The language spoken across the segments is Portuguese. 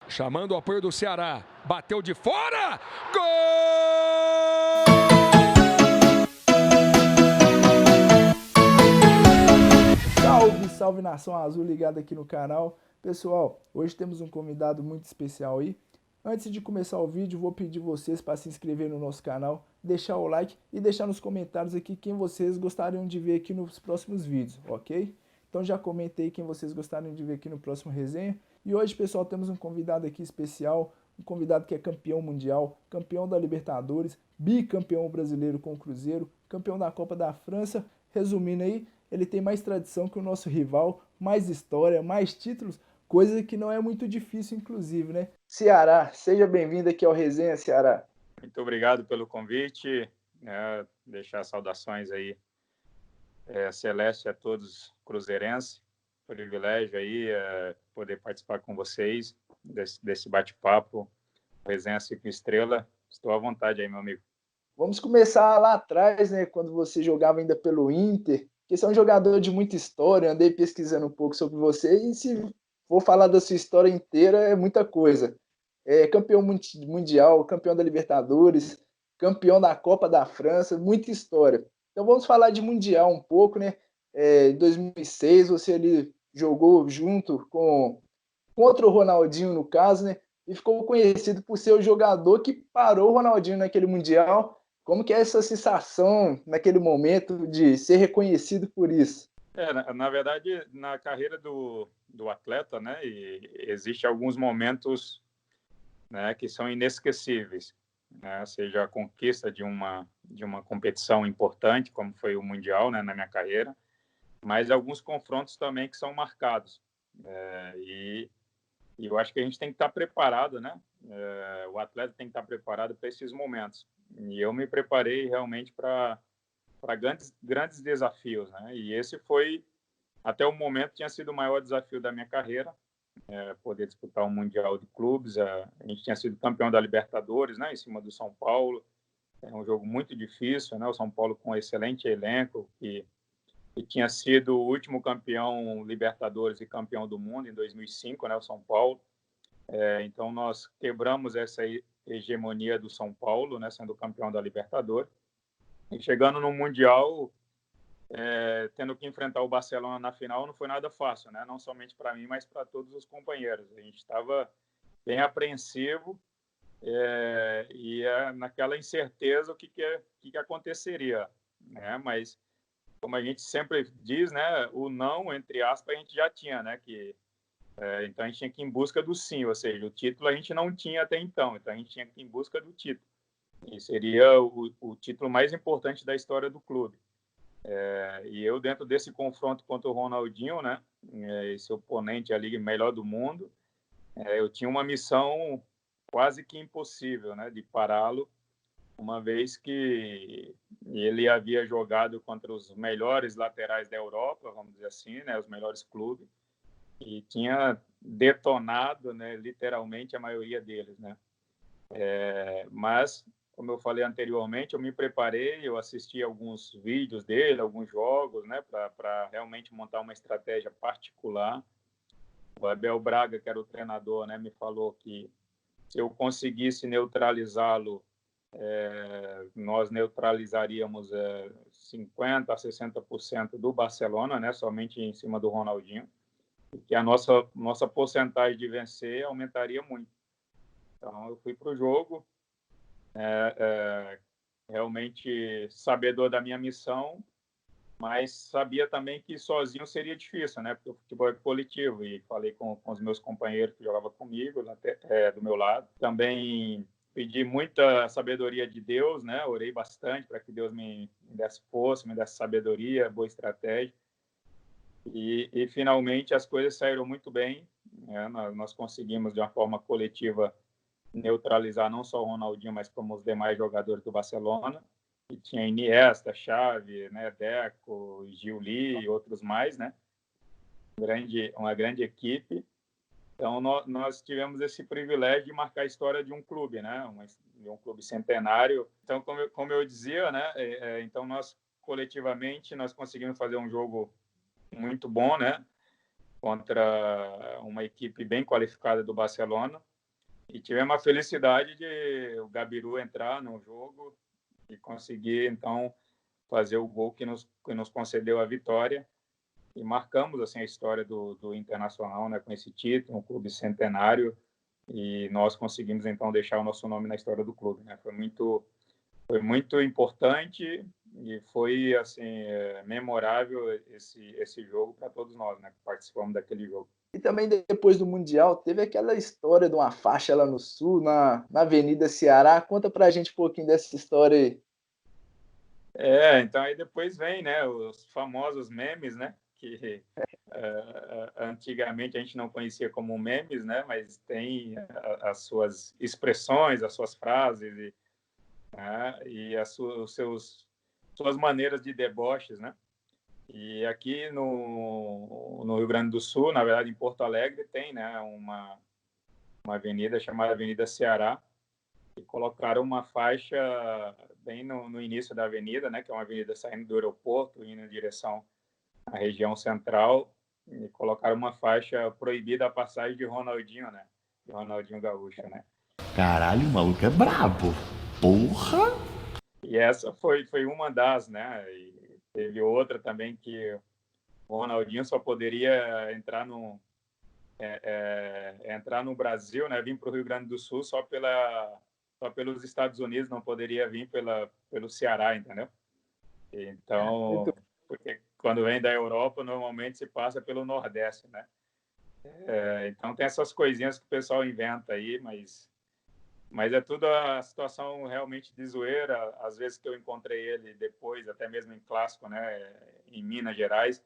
chamando o apoio do Ceará. Bateu de fora! Gol! Salve, salve nação azul ligada aqui no canal. Pessoal, hoje temos um convidado muito especial aí. Antes de começar o vídeo, vou pedir vocês para se inscrever no nosso canal, deixar o like e deixar nos comentários aqui quem vocês gostariam de ver aqui nos próximos vídeos, ok? Então já comentei quem vocês gostariam de ver aqui no próximo resenha. E hoje, pessoal, temos um convidado aqui especial, um convidado que é campeão mundial, campeão da Libertadores, bicampeão brasileiro com o Cruzeiro, campeão da Copa da França. Resumindo aí, ele tem mais tradição que o nosso rival, mais história, mais títulos, coisa que não é muito difícil, inclusive, né? Ceará, seja bem-vindo aqui ao Resenha, Ceará. Muito obrigado pelo convite, deixar saudações aí, celeste a todos cruzeirenses, privilégio aí poder participar com vocês desse bate-papo, Resenha 5 Estrelas, estou à vontade aí, meu amigo. Vamos começar lá atrás, né, quando você jogava ainda pelo Inter, que você é um jogador de muita história, andei pesquisando um pouco sobre você, e se for falar da sua história inteira, é muita coisa. Campeão mundial, campeão da Libertadores, campeão da Copa da França, muita história. Então vamos falar de Mundial um pouco, né? Em 2006 você ali jogou junto contra o Ronaldinho, no caso, né? E ficou conhecido por ser o jogador que parou o Ronaldinho naquele Mundial. Como que é essa sensação naquele momento de ser reconhecido por isso? Na verdade, na carreira do atleta, né, existe alguns momentos, né, que são inesquecíveis, né, seja a conquista de uma competição importante, como foi o Mundial, né, na minha carreira, mas alguns confrontos também que são marcados. E eu acho que a gente tem que estar preparado, né? O atleta tem que estar preparado para esses momentos. E eu me preparei realmente para grandes desafios, né? E esse foi, até o momento, tinha sido o maior desafio da minha carreira, poder disputar um Mundial de Clubes. A gente tinha sido campeão da Libertadores, né? Em cima do São Paulo. É um jogo muito difícil, né? O São Paulo com um excelente elenco, que tinha sido o último campeão Libertadores e campeão do mundo em 2005, né? O São Paulo. Então nós quebramos essa hegemonia do São Paulo, né? Sendo campeão da Libertadores. E chegando no Mundial, tendo que enfrentar o Barcelona na final, não foi nada fácil, né? Não somente para mim, mas para todos os companheiros. A gente estava bem apreensivo e naquela incerteza o que aconteceria, né? Mas como a gente sempre diz, né? O não, entre aspas, a gente já tinha, né? Então a gente tinha que ir em busca do sim, ou seja, o título a gente não tinha até então a gente tinha que ir em busca do título. E seria o título mais importante da história do clube. E eu, dentro desse confronto contra o Ronaldinho, né? Esse oponente ali melhor do mundo, eu tinha uma missão quase que impossível, né? De pará-lo, uma vez que ele havia jogado contra os melhores laterais da Europa, vamos dizer assim, né? Os melhores clubes, e tinha detonado, né, literalmente a maioria deles, né? Mas, como eu falei anteriormente, eu me preparei, eu assisti alguns vídeos dele, alguns jogos, né, para realmente montar uma estratégia particular. O Abel Braga, que era o treinador, né, me falou que se eu conseguisse neutralizá-lo, nós neutralizaríamos 50% a 60% do Barcelona, né, somente em cima do Ronaldinho, que a nossa porcentagem de vencer aumentaria muito. Então, eu fui para o jogo, realmente sabedor da minha missão, mas sabia também que sozinho seria difícil, né? Porque o futebol é coletivo, e falei com os meus companheiros que jogavam comigo, do meu lado. Também pedi muita sabedoria de Deus, né? Orei bastante para que Deus me desse força, me desse sabedoria, boa estratégia. E finalmente as coisas saíram muito bem, né? Nós conseguimos, de uma forma coletiva, neutralizar não só o Ronaldinho, mas como os demais jogadores do Barcelona. E tinha Iniesta, Xavi, né, Deco, Giuli e outros mais, né? Uma grande equipe. Então nós tivemos esse privilégio de marcar a história de um clube, né? De um clube centenário. Então, como eu dizia, né? Então nós coletivamente nós conseguimos fazer um jogo muito bom, né? Contra uma equipe bem qualificada do Barcelona. E tivemos a felicidade de o Gabiru entrar no jogo e conseguir, então, fazer o gol que nos concedeu a vitória. E marcamos assim a história do Internacional, né, com esse título, um clube centenário, e nós conseguimos então deixar o nosso nome na história do clube, né? Foi muito importante e foi assim memorável esse jogo para todos nós, né, que participamos daquele jogo. E também depois do Mundial, teve aquela história de uma faixa lá no Sul, na Avenida Ceará. Conta pra gente um pouquinho dessa história aí. Então aí depois vem, né, os famosos memes, né, que antigamente a gente não conhecia como memes, né, mas tem as suas expressões, as suas frases e suas maneiras de deboches, né? E aqui no Rio Grande do Sul, na verdade em Porto Alegre, tem, né, uma avenida chamada Avenida Ceará, e colocaram uma faixa bem no início da avenida, né, que é uma avenida saindo do aeroporto, indo em direção à região central, e colocaram uma faixa proibida a passagem de Ronaldinho, né, de Ronaldinho Gaúcho, né. Caralho, o maluco é brabo. Porra! E essa foi uma das, né, e teve outra também que o Ronaldinho só poderia entrar no Brasil, né, vir para o Rio Grande do Sul só pelos Estados Unidos, não poderia vir pelo Ceará, entendeu? Muito Então, porque quando vem da Europa, normalmente se passa pelo Nordeste, né? Então tem essas coisinhas que o pessoal inventa aí, mas é tudo a situação realmente de zoeira. Às vezes que eu encontrei ele depois, até mesmo em clássico, né, em Minas Gerais,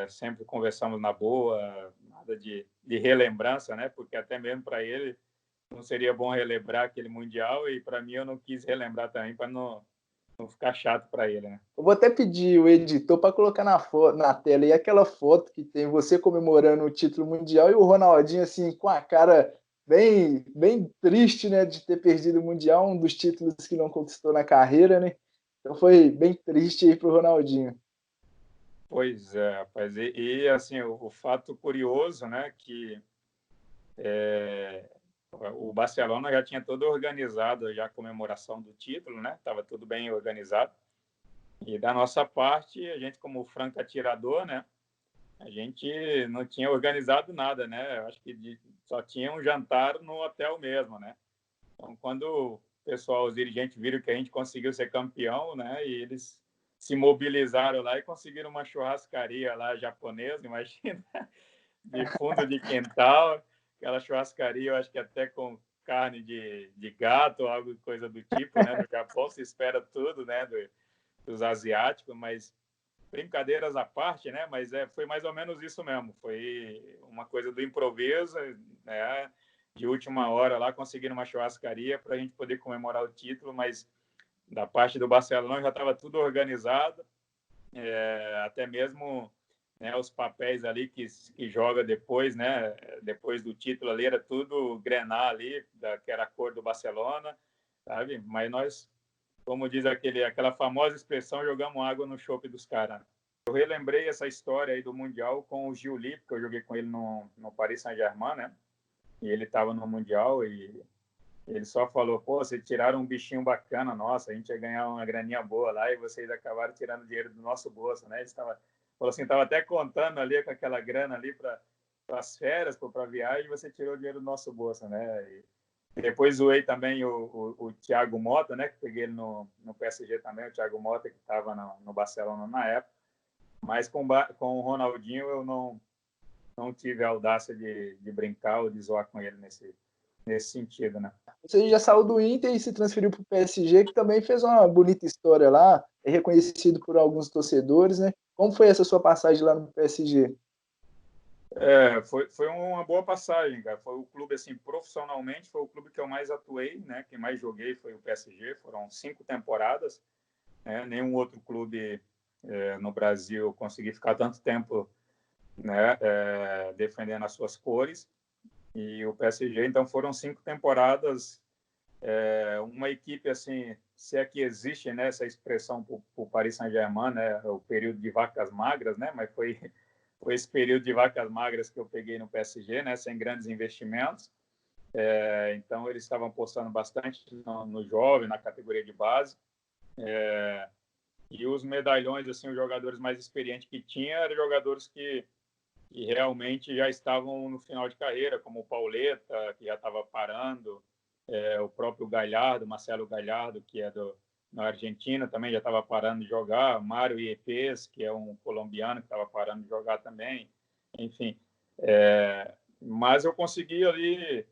sempre conversamos na boa, nada de relembrança, né? Porque até mesmo para ele não seria bom relembrar aquele mundial e para mim eu não quis relembrar também para não ficar chato para ele, né? Eu vou até pedir o editor para colocar na tela aí aquela foto que tem você comemorando o título mundial e o Ronaldinho assim com a cara bem triste, né, de ter perdido o mundial, um dos títulos que não conquistou na carreira, né? Então foi bem triste aí pro Ronaldinho. Pois é, rapaz. Assim, o fato curioso, né, que o Barcelona já tinha todo organizado já a comemoração do título, né? Tava tudo bem organizado. E da nossa parte, a gente como franco atirador, né? A gente não tinha organizado nada, né? Eu acho que só tinha um jantar no hotel mesmo, né? Então, quando o pessoal, os dirigentes viram que a gente conseguiu ser campeão, né? E eles se mobilizaram lá e conseguiram uma churrascaria lá japonesa, imagina, de fundo de quintal, aquela churrascaria, eu acho que até com carne de gato, algo coisa do tipo, né? No Japão se espera tudo, né? Dos asiáticos, mas brincadeiras à parte, né? Mas foi mais ou menos isso mesmo. Foi uma coisa do improviso, né? De última hora lá, conseguindo uma churrascaria para a gente poder comemorar o título, mas da parte do Barcelona já estava tudo organizado, até mesmo, né, os papéis ali que joga depois, né? Depois do título ali, era tudo grená ali, que era a cor do Barcelona, sabe? Mas nós, como diz aquela famosa expressão, jogamos água no chope dos caras. Eu relembrei essa história aí do Mundial com o Gil Lippe, que eu joguei com ele no Paris Saint-Germain, né? E ele estava no Mundial e ele só falou, pô, vocês tiraram um bichinho bacana, nossa, a gente ia ganhar uma graninha boa lá e vocês acabaram tirando dinheiro do nosso bolso, né? Falou assim, estava até contando ali com aquela grana ali para as férias, para a viagem, e você tirou dinheiro do nosso bolso, né? E depois zoei também o Thiago Motta, né? Que peguei ele no PSG também, o Thiago Motta, que estava no Barcelona na época. Mas com o Ronaldinho eu não tive a audácia de brincar ou de zoar com ele nesse sentido, né? Você já saiu do Inter e se transferiu para o PSG, que também fez uma bonita história lá, é reconhecido por alguns torcedores, né? Como foi essa sua passagem lá no PSG? Foi uma boa passagem, cara. Foi o clube, assim, profissionalmente, foi o clube que eu mais atuei, né? Que mais joguei foi o PSG, foram 5 temporadas, né? Nenhum outro clube no Brasil conseguiu ficar tanto tempo, né? Defendendo as suas cores. E o PSG, então, foram 5 temporadas, uma equipe, assim, se é que existe, né, essa expressão para o Paris Saint-Germain, né? O período de vacas magras, né? Mas foi esse período de vacas magras que eu peguei no PSG, né, sem grandes investimentos, Então, eles estavam apostando bastante no jovem, na categoria de base. E os medalhões, assim, os jogadores mais experientes que tinha, eram jogadores que realmente já estavam no final de carreira, como o Pauleta, que já estava parando, o próprio Galhardo, Marcelo Galhardo, que é na Argentina, também já estava parando de jogar, Mário Yepes, que é um colombiano que estava parando de jogar também, enfim. Mas eu consegui ali,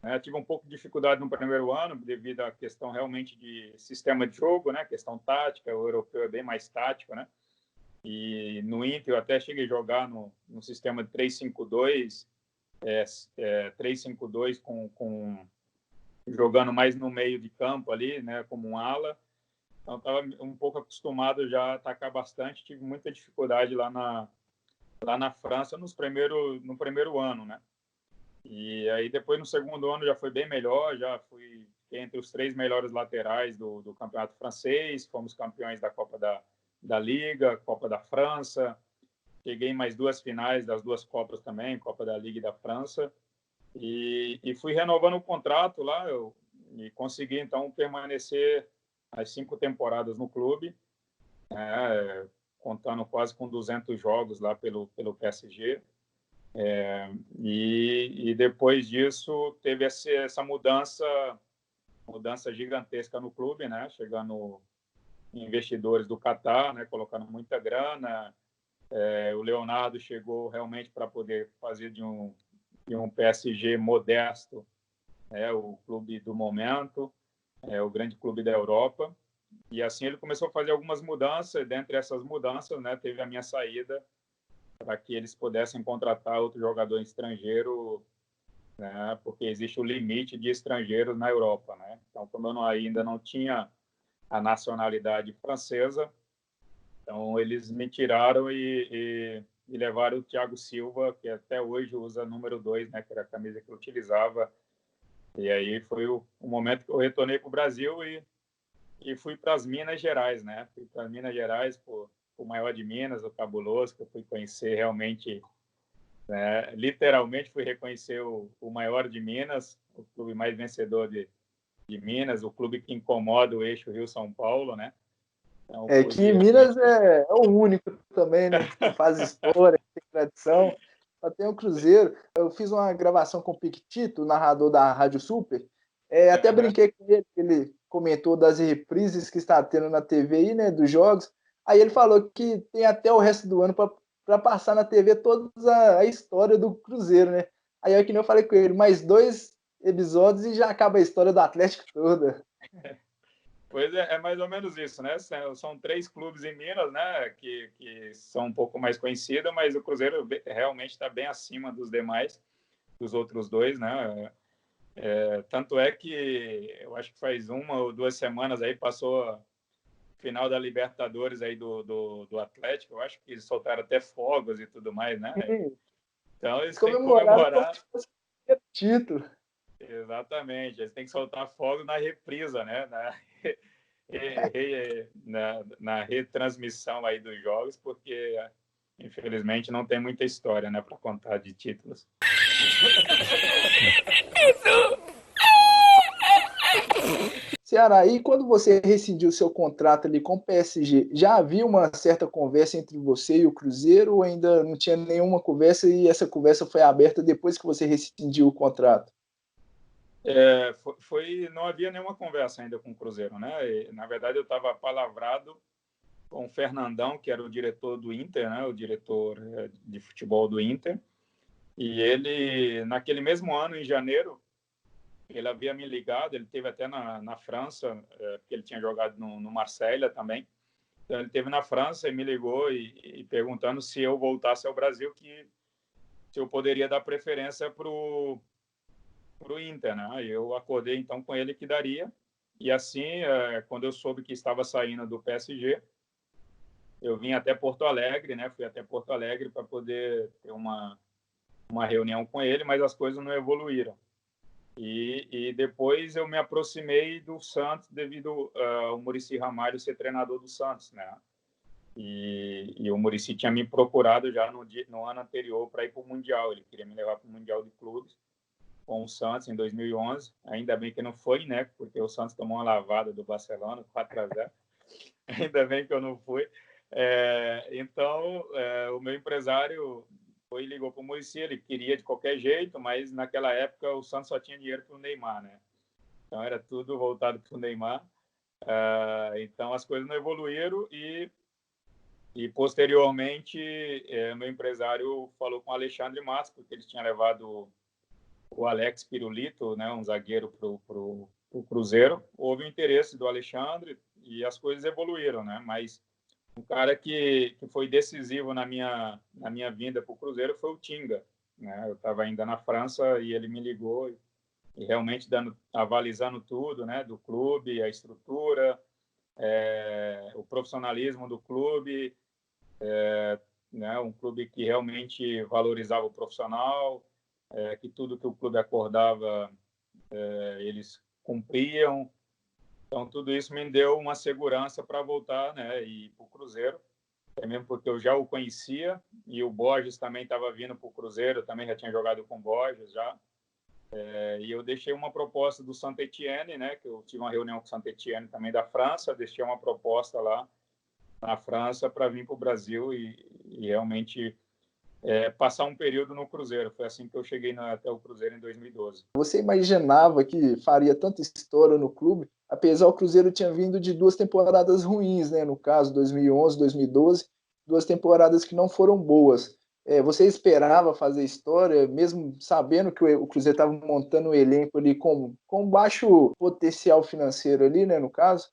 né, tive um pouco de dificuldade no primeiro ano, devido à questão realmente de sistema de jogo, né, questão tática, o europeu é bem mais tático, né, e no Inter eu até cheguei a jogar no sistema de 3-5-2, 3-5-2 jogando mais no meio de campo ali, né, como um ala. Então estava um pouco acostumado já a atacar bastante, tive muita dificuldade lá na França no primeiro ano, né? E aí depois no segundo ano já foi bem melhor, já fui entre os 3 melhores laterais do campeonato francês, fomos campeões da Copa da Liga, Copa da França, cheguei em mais 2 finais das 2 Copas também, Copa da Liga e da França, e fui renovando o contrato lá, e consegui então permanecer as 5 temporadas no clube, contando quase com 200 jogos lá pelo PSG. E depois disso teve essa mudança gigantesca no clube, né? Chegando investidores do Catar, né? Colocando muita grana. O Leonardo chegou realmente para poder fazer de um PSG modesto, o clube do momento, o grande clube da Europa. E assim ele começou a fazer algumas mudanças. Dentre essas mudanças, né? Teve a minha saída para que eles pudessem contratar outro jogador estrangeiro, né, porque existe o limite de estrangeiros na Europa, né? Então, como eu ainda não tinha a nacionalidade francesa, então eles me tiraram e levaram o Thiago Silva, que até hoje usa número 2, né, que era a camisa que eu utilizava. E aí foi o momento que eu retornei para o Brasil e fui para as Minas Gerais, né? Fui para Minas Gerais, o maior de Minas, o Cabuloso, que eu fui conhecer realmente, né? Literalmente fui reconhecer o maior de Minas, o clube mais vencedor de Minas, o clube que incomoda o eixo Rio-São Paulo, né? Então, Que realmente... Minas é o único também, né? Que faz história, que tem tradição. Só tem o Cruzeiro. Eu fiz uma gravação com o Piquitito, o narrador da Rádio Super. Até brinquei com ele, ele comentou das reprises que está tendo na TV aí, né? Dos jogos. Aí ele falou que tem até o resto do ano para passar na TV toda a história do Cruzeiro, né? Aí que nem eu falei com ele, mais 2 episódios e já acaba a história do Atlético toda. Pois é mais ou menos isso, né? São 3 clubes em Minas, né? Que são um pouco mais conhecidos, mas o Cruzeiro realmente está bem acima dos demais, dos outros 2, né? Tanto é que eu acho que faz 1 ou 2 semanas aí passou a final da Libertadores aí do Atlético. Eu acho que eles soltaram até fogos e tudo mais, né? Então eles têm que comemorar como se fosse título. Exatamente, eles têm que soltar fogo na reprisa, né? Na retransmissão aí dos jogos, porque infelizmente não tem muita história, né, para contar de títulos. Ceará, e quando você rescindiu seu contrato ali com o PSG, já havia uma certa conversa entre você e o Cruzeiro ou ainda não tinha nenhuma conversa e essa conversa foi aberta depois que você rescindiu o contrato? Não havia nenhuma conversa ainda com o Cruzeiro, né? Na verdade, eu estava palavrado com o Fernandão, que era o diretor do Inter, né? O diretor de futebol do Inter. E ele, naquele mesmo ano, em janeiro, ele havia me ligado, ele teve até na França, porque ele tinha jogado no Marselha também. Então, ele teve na França e me ligou e perguntando se eu voltasse ao Brasil, se eu poderia dar preferência para o Inter, né? Eu acordei, então, com ele que daria. E assim, quando eu soube que estava saindo do PSG, eu vim até Porto Alegre, né? Fui até Porto Alegre para poder ter uma reunião com ele, mas as coisas não evoluíram. E depois eu me aproximei do Santos devido ao Muricy Ramalho ser treinador do Santos, né? E o Muricy tinha me procurado já no ano anterior para ir para o Mundial. Ele queria me levar para o Mundial de Clubes. com o Santos em 2011. Ainda bem que não foi, né? Porque o Santos tomou uma lavada do Barcelona, 4-0. Ainda bem que eu não fui. Então, o meu empresário foi e ligou para o Muricy, ele queria de qualquer jeito, mas naquela época o Santos só tinha dinheiro para o Neymar, né? Então era tudo voltado para o Neymar. Então as coisas não evoluíram e posteriormente meu empresário falou com o Alexandre Matos, porque ele tinha levado o Alex Pirulito, né, um zagueiro para o Cruzeiro. Houve o interesse do Alexandre e as coisas evoluíram, né? Mas um cara que foi decisivo na minha vinda para o Cruzeiro foi o Tinga, né? Eu estava ainda na França e ele me ligou e realmente avalizando tudo, né? Do clube, a estrutura, o profissionalismo do clube, né? Um clube que realmente valorizava o profissional, que tudo que o clube acordava eles cumpriam. Então tudo isso me deu uma segurança para voltar, né? E para o Cruzeiro. Mesmo porque eu já o conhecia e o Borges também estava vindo para o Cruzeiro, também já tinha jogado com o Borges já. E eu deixei uma proposta do Saint-Étienne, né, que eu tive uma reunião com o Saint-Étienne também da França, deixei uma proposta lá na França para vir para o Brasil e realmente passar um período no Cruzeiro. Foi assim que eu cheguei até o Cruzeiro em 2012. Você imaginava que faria tanta história no clube, apesar o Cruzeiro tinha vindo de 2 temporadas ruins, né? No caso, 2011, 2012, 2 temporadas que não foram boas. Você esperava fazer história, mesmo sabendo que o Cruzeiro estava montando um elenco ali com baixo potencial financeiro ali, né? No caso?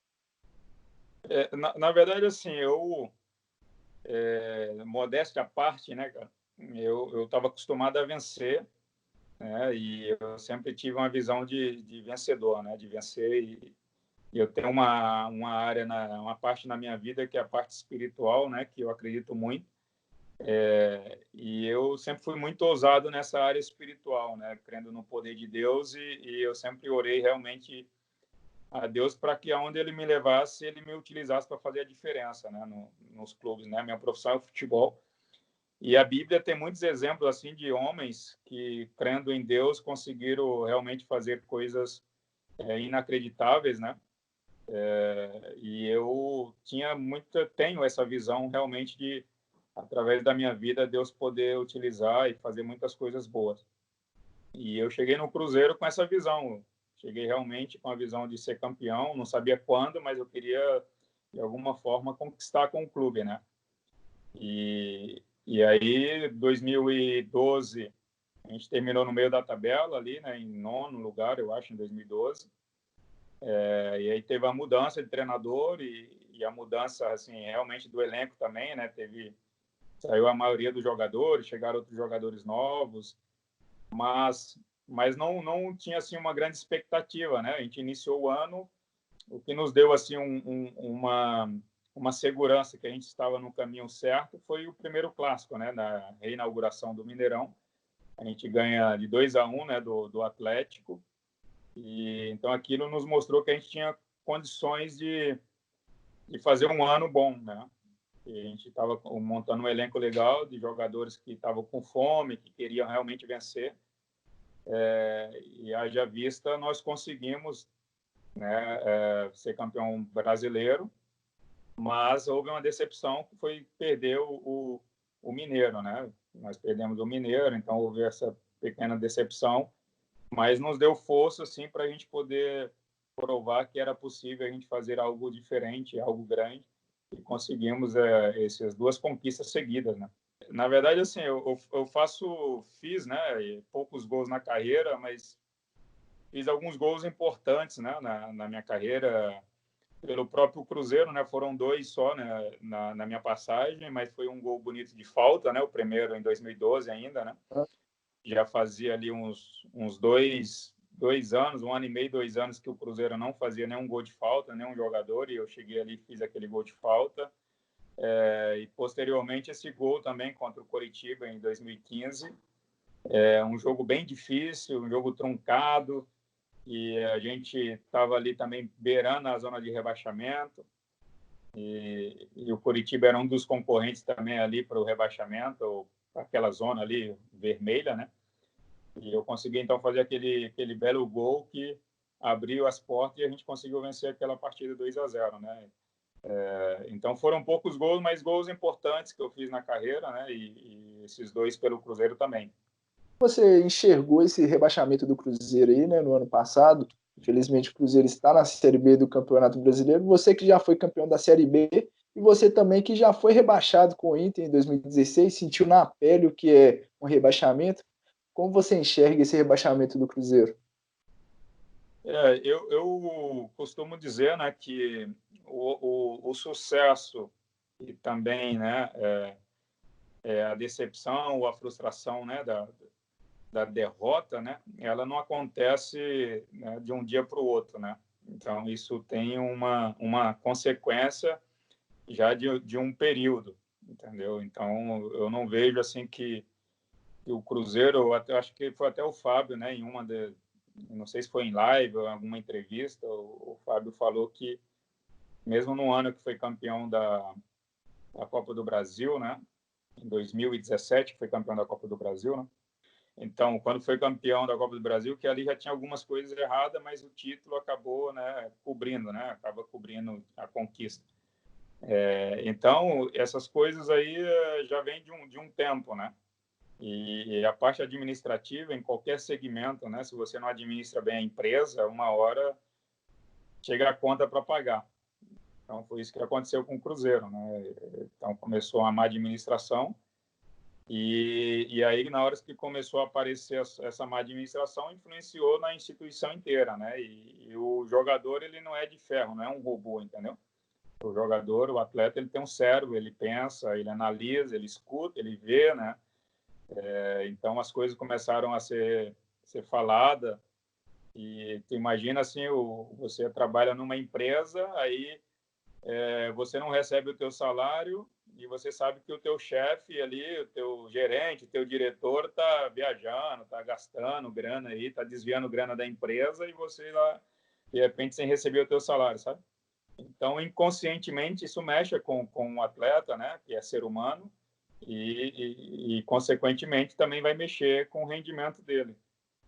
Na verdade, assim, modéstia à parte, né, cara? Eu estava acostumado a vencer, né? E eu sempre tive uma visão de vencedor, né? De vencer e eu tenho uma área, uma parte na minha vida que é a parte espiritual, né? Que eu acredito muito. E eu sempre fui muito ousado nessa área espiritual, né? Crendo no poder de Deus e eu sempre orei realmente a Deus para que aonde Ele me levasse, Ele me utilizasse para fazer a diferença, né? Nos clubes, né? Minha profissão é o futebol. E a Bíblia tem muitos exemplos assim de homens que, crendo em Deus, conseguiram realmente fazer coisas inacreditáveis, né? E eu tenho essa visão realmente de, através da minha vida, Deus poder utilizar e fazer muitas coisas boas. E eu cheguei no Cruzeiro com essa visão. Cheguei realmente com a visão de ser campeão. Não sabia quando, mas eu queria, de alguma forma, conquistar com o clube, né? E aí, 2012, a gente terminou no meio da tabela ali, né? Em 9º lugar, eu acho, em 2012. E aí teve a mudança de treinador e a mudança, assim, realmente do elenco também, né? Saiu a maioria dos jogadores, chegaram outros jogadores novos, mas não tinha, assim, uma grande expectativa, né? A gente iniciou o ano, o que nos deu, assim, uma segurança que a gente estava no caminho certo foi o primeiro clássico, né? Na reinauguração do Mineirão. A gente ganha de 2-1, né? Do Atlético. E então aquilo nos mostrou que a gente tinha condições de fazer um ano bom, né? E a gente estava montando um elenco legal de jogadores que estavam com fome, que queriam realmente vencer. E haja vista, nós conseguimos, né, ser campeão brasileiro, mas houve uma decepção que foi perder o Mineiro, né? Nós perdemos o Mineiro, então houve essa pequena decepção, mas nos deu força, assim, para a gente poder provar que era possível a gente fazer algo diferente, algo grande, e conseguimos essas 2 conquistas seguidas, né? Na verdade, assim, eu fiz, né, poucos gols na carreira, mas fiz alguns gols importantes, né, na minha carreira, pelo próprio Cruzeiro, né, foram 2 só, né, na minha passagem, mas foi um gol bonito de falta, né, o primeiro em 2012 ainda, né? Já fazia ali uns 2 anos, 1 ano e meio, 2 anos que o Cruzeiro não fazia nenhum gol de falta, nenhum jogador, e eu cheguei ali e fiz aquele gol de falta. E posteriormente esse gol também contra o Coritiba em 2015. Um jogo bem difícil, um jogo truncado, e a gente estava ali também beirando a zona de rebaixamento. E o Coritiba era um dos concorrentes também ali para o rebaixamento, aquela zona ali vermelha, né? E eu consegui, então, fazer aquele belo gol que abriu as portas e a gente conseguiu vencer aquela partida 2-0, né? Então, foram poucos gols, mas gols importantes que eu fiz na carreira, né? E esses dois pelo Cruzeiro também. Você enxergou esse rebaixamento do Cruzeiro aí, né, no ano passado? Infelizmente, o Cruzeiro está na Série B do Campeonato Brasileiro. Você que já foi campeão da Série B e você também que já foi rebaixado com o Inter em 2016, sentiu na pele o que é um rebaixamento. Como você enxerga esse rebaixamento do Cruzeiro? Eu costumo dizer, né, que o sucesso e também, né, a decepção ou a frustração, né, da derrota, né, ela não acontece, né, de um dia para o outro, né? Então, isso tem uma consequência já de um período, entendeu? Então, eu não vejo assim que o Cruzeiro, eu até acho que foi até o Fábio, né, em não sei se foi em live ou em alguma entrevista, o Fábio falou que mesmo no ano que foi campeão da Copa do Brasil, né, em 2017, que foi campeão da Copa do Brasil, né? Então, quando foi campeão da Copa do Brasil, que ali já tinha algumas coisas erradas, mas o título acabou, né, cobrindo, né, acaba cobrindo a conquista. Então, essas coisas aí já vêm de um tempo, né? E a parte administrativa, em qualquer segmento, né, se você não administra bem a empresa, uma hora chega a conta para pagar. Então, foi isso que aconteceu com o Cruzeiro, né? Então, começou a má administração e aí, na hora que começou a aparecer essa má administração, influenciou na instituição inteira, né? E o jogador, ele não é de ferro, não é um robô, entendeu? O jogador, o atleta, ele tem um cérebro, ele pensa, ele analisa, ele escuta, ele vê, né? Então, as coisas começaram a ser faladas e tu imagina assim, você trabalha numa empresa, aí você não recebe o teu salário e você sabe que o teu chefe ali, o teu gerente, o teu diretor está viajando, está gastando grana aí, está desviando grana da empresa e você lá, de repente, sem receber o teu salário, sabe? Então, inconscientemente, isso mexe com o atleta, né, que é ser humano, consequentemente, também vai mexer com o rendimento dele.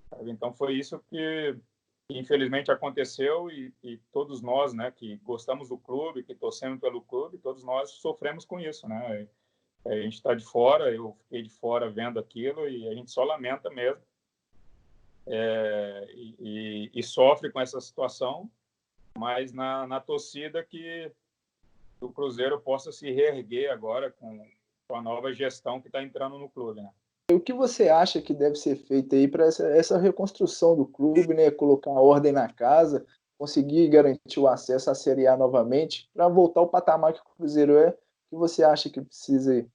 Sabe? Então, foi isso que infelizmente aconteceu e todos nós, né, que gostamos do clube, que torcemos pelo clube, todos nós sofremos com isso, né? A gente está de fora, eu fiquei de fora vendo aquilo e a gente só lamenta mesmo e sofre com essa situação, mas na torcida que o Cruzeiro possa se reerguer agora com a nova gestão que está entrando no clube, né? O que você acha que deve ser feito aí para essa reconstrução do clube, né? Colocar ordem na casa, conseguir garantir o acesso à Série A novamente, para voltar ao patamar que o Cruzeiro é? O que você acha que precisa aí?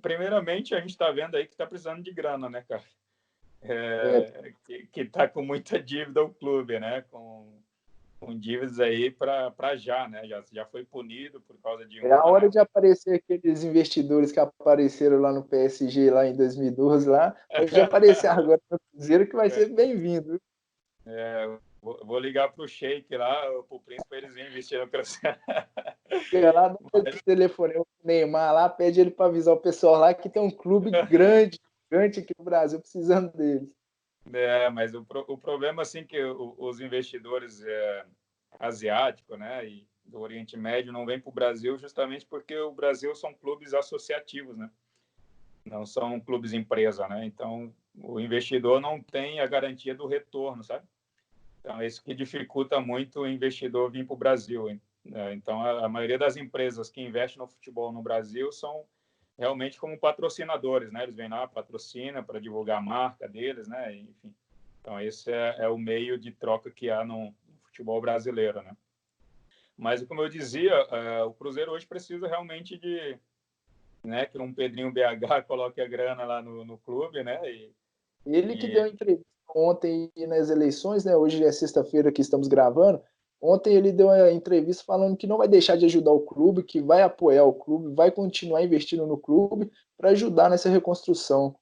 Primeiramente, a gente está vendo aí que está precisando de grana, né, cara? É, Que está com muita dívida o clube, né? Com dívidas aí para já, né? Já foi punido por causa de é a uma, hora né? de aparecer aqueles investidores que apareceram lá no PSG lá em 2012 lá, pode aparecer agora no Cruzeiro que vai ser bem-vindo. Vou ligar para o Sheik lá, para o príncipe, para eles investirem no Cruzeiro. Chega lá, dá esse telefone, o Neymar lá, pede ele para avisar o pessoal lá que tem um clube grande, gigante aqui no Brasil precisando deles. Mas o problema assim que os investidores asiáticos, né, e do Oriente Médio não vêm para o Brasil justamente porque o Brasil são clubes associativos, né? Não são clubes empresa, né? Então o investidor não tem a garantia do retorno, sabe? Então é isso que dificulta muito o investidor vir para o Brasil. Então a maioria das empresas que investem no futebol no Brasil são realmente como patrocinadores, né? Eles vêm lá, patrocina para divulgar a marca deles, né? Enfim. Então esse é o meio de troca que há no futebol brasileiro, né? Mas como eu dizia, o Cruzeiro hoje precisa realmente de, né, que um Pedrinho BH coloque a grana lá no clube, né? Ele que deu E entrevista ontem nas eleições, né? Hoje é sexta-feira que estamos gravando. Ontem ele deu uma entrevista falando que não vai deixar de ajudar o clube, que vai apoiar o clube, vai continuar investindo no clube para ajudar nessa reconstrução.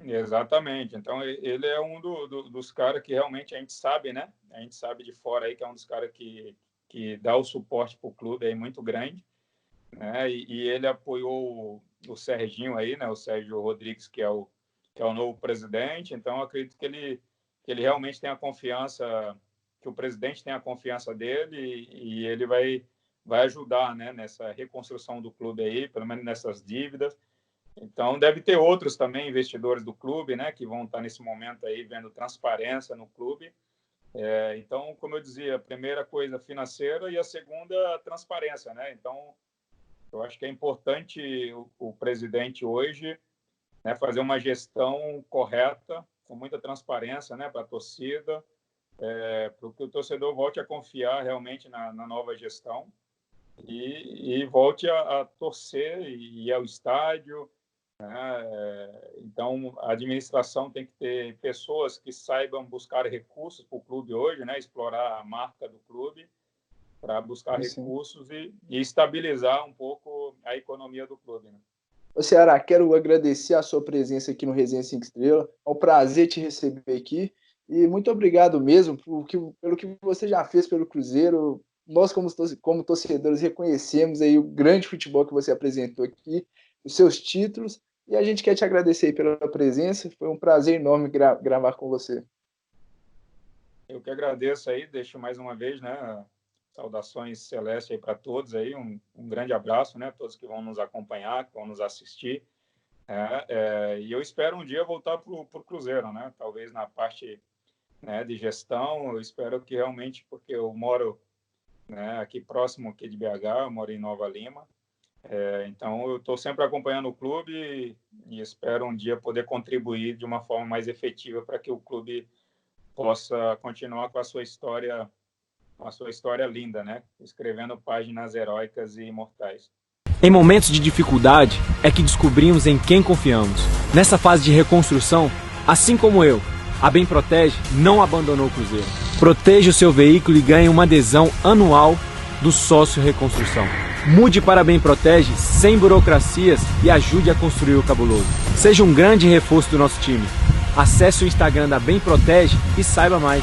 exatamente. Então ele é um dos caras que realmente a gente sabe, né? A gente sabe de fora aí que é um dos caras que dá o suporte para o clube aí muito grande, né? E ele apoiou o Serginho aí, né? O Sérgio Rodrigues, que é o que é o novo presidente. Então, eu acredito que ele realmente tem a confiança, que o presidente tem a confiança dele e ele vai ajudar, né, nessa reconstrução do clube aí, pelo menos nessas dívidas. Então, deve ter outros também investidores do clube, né, que vão estar nesse momento aí vendo transparência no clube. Então, como eu dizia, a primeira coisa financeira e a segunda transparência, né? Então, eu acho que é importante o presidente hoje, né, fazer uma gestão correta, com muita transparência, né, para a torcida, para que o torcedor volte a confiar realmente na nova gestão e volte a torcer e ir ao estádio. Então, a administração tem que ter pessoas que saibam buscar recursos para o clube hoje, né? Explorar a marca do clube para buscar recursos e estabilizar um pouco a economia do clube, né? Ô Ceará, quero agradecer a sua presença aqui no Resenha 5 Estrelas. É um prazer te receber aqui e muito obrigado mesmo pelo que você já fez pelo Cruzeiro. Nós, como torcedores, reconhecemos aí o grande futebol que você apresentou aqui, os seus títulos. E a gente quer te agradecer aí pela presença. Foi um prazer enorme gravar com você. Eu que agradeço aí, deixo mais uma vez, né, saudações celestes aí para todos aí, um grande abraço, né, todos que vão nos acompanhar, que vão nos assistir. E eu espero um dia voltar para o Cruzeiro, né, talvez na parte, né, de gestão. Eu espero que realmente, porque eu moro, né, aqui próximo aqui de BH, eu moro em Nova Lima. Então, eu estou sempre acompanhando o clube e espero um dia poder contribuir de uma forma mais efetiva para que o clube possa continuar com a sua história linda, né? Escrevendo páginas heróicas e imortais. Em momentos de dificuldade é que descobrimos em quem confiamos. Nessa fase de reconstrução, assim como eu, a Bem Protege não abandonou o Cruzeiro. Proteja o seu veículo e ganhe uma adesão anual do Sócio Reconstrução. Mude para a Bem Protege sem burocracias e ajude a construir o cabuloso. Seja um grande reforço do nosso time. Acesse o Instagram da Bem Protege e saiba mais.